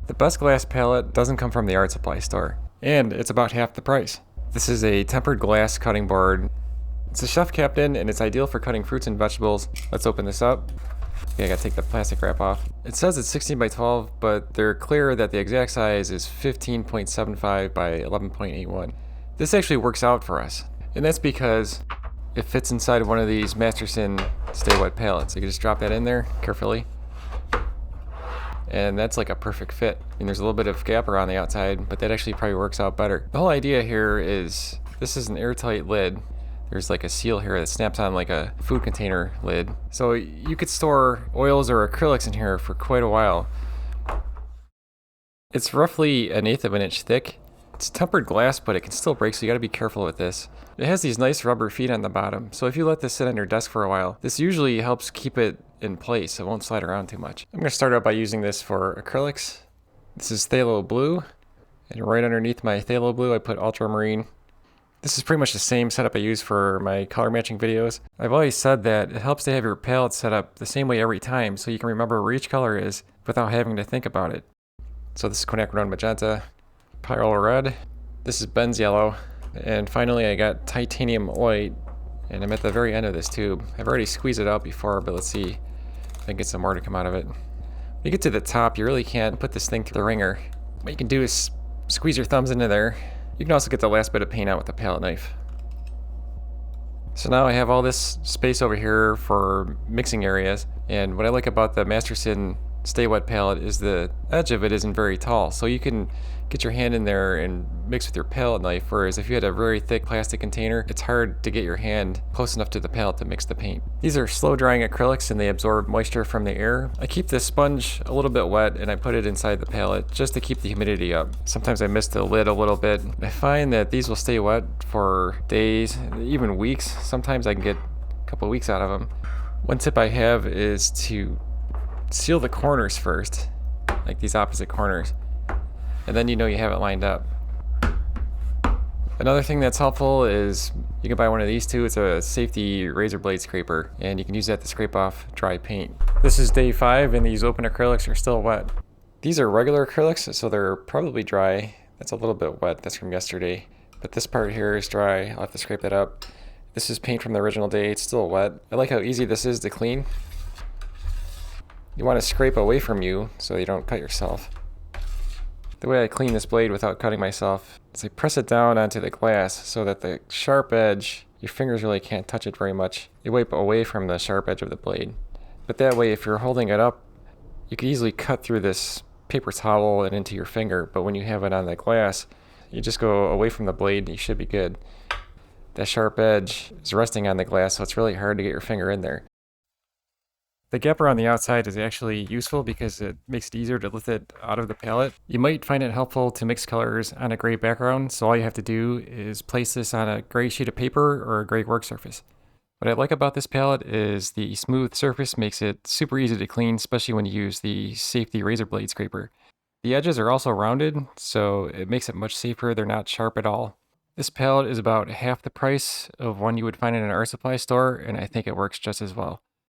The best glass palette doesn't come from the art supply store, and it's about half the price. This is a tempered glass cutting board. It's a Chef Captain, and it's ideal for cutting fruits and vegetables. Let's open this up. Okay, I gotta take the plastic wrap off. It says it's 16 by 12, but they're clear that the exact size is 15.75 by 11.81. This actually works out for us, and that's because it fits inside of one of these MASTERSON Stay Wet palettes. You can just drop that in there carefully, and that's like a perfect fit. And there's a little bit of gap around the outside, but that actually probably works out better. The whole idea here is this is an airtight lid. There's like a seal here that snaps on like a food container lid. So you could store oils or acrylics in here for quite a while. It's roughly 1/8 of an inch thick. It's tempered glass, but it can still break, so you gotta be careful with this. It has these nice rubber feet on the bottom, so if you let this sit on your desk for a while, this usually helps keep it in place. It won't slide around too much. I'm gonna start out by using this for acrylics. This is phthalo blue, and right underneath my phthalo blue I put ultramarine. This is pretty much the same setup I use for my color matching videos. I've always said that it helps to have your palette set up the same way every time so you can remember where each color is without having to think about it. So this is quinacridone magenta, pyrrole red, this is benz yellow, and finally I got titanium white, and I'm at the very end of this tube. I've already squeezed it out before, but let's see if I can get some more to come out of it. When you get to the top, you really can't put this thing through the ringer. What you can do is squeeze your thumbs into there. You can also get the last bit of paint out with a palette knife. So now I have all this space over here for mixing areas, and what I like about the MASTERSON Stay Wet palette is the edge of it isn't very tall, so you can get your hand in there and mix with your palette knife, whereas if you had a very thick plastic container, it's hard to get your hand close enough to the palette to mix the paint. These are slow drying acrylics and they absorb moisture from the air. I keep this sponge a little bit wet and I put it inside the palette just to keep the humidity up. Sometimes I miss the lid a little bit. I find that these will stay wet for days, even weeks. Sometimes I can get a couple of weeks out of them. One tip I have is to seal the corners first, like these opposite corners, and then you know you have it lined up. Another thing that's helpful is you can buy one of these too. It's a safety razor blade scraper, and you can use that to scrape off dry paint. This is day 5 and these open acrylics are still wet. These are regular acrylics, so they're probably dry. That's a little bit wet, that's from yesterday, but this part here is dry. I'll have to scrape that up. This is paint from the original day, it's still wet. I like how easy this is to clean. You want to scrape away from you so you don't cut yourself. The way I clean this blade without cutting myself is I press it down onto the glass so that the sharp edge, your fingers really can't touch it very much. You wipe away from the sharp edge of the blade. But that way, if you're holding it up, you could easily cut through this paper towel and into your finger, but when you have it on the glass, you just go away from the blade and you should be good. That sharp edge is resting on the glass, so it's really hard to get your finger in there. The gap around the outside is actually useful because it makes it easier to lift it out of the palette. You might find it helpful to mix colors on a gray background, so all you have to do is place this on a gray sheet of paper or a gray work surface. What I like about this palette is the smooth surface makes it super easy to clean, especially when you use the safety razor blade scraper. The edges are also rounded, so it makes it much safer. They're not sharp at all. This palette is about half the price of one you would find in an art supply store, and I think it works just as well.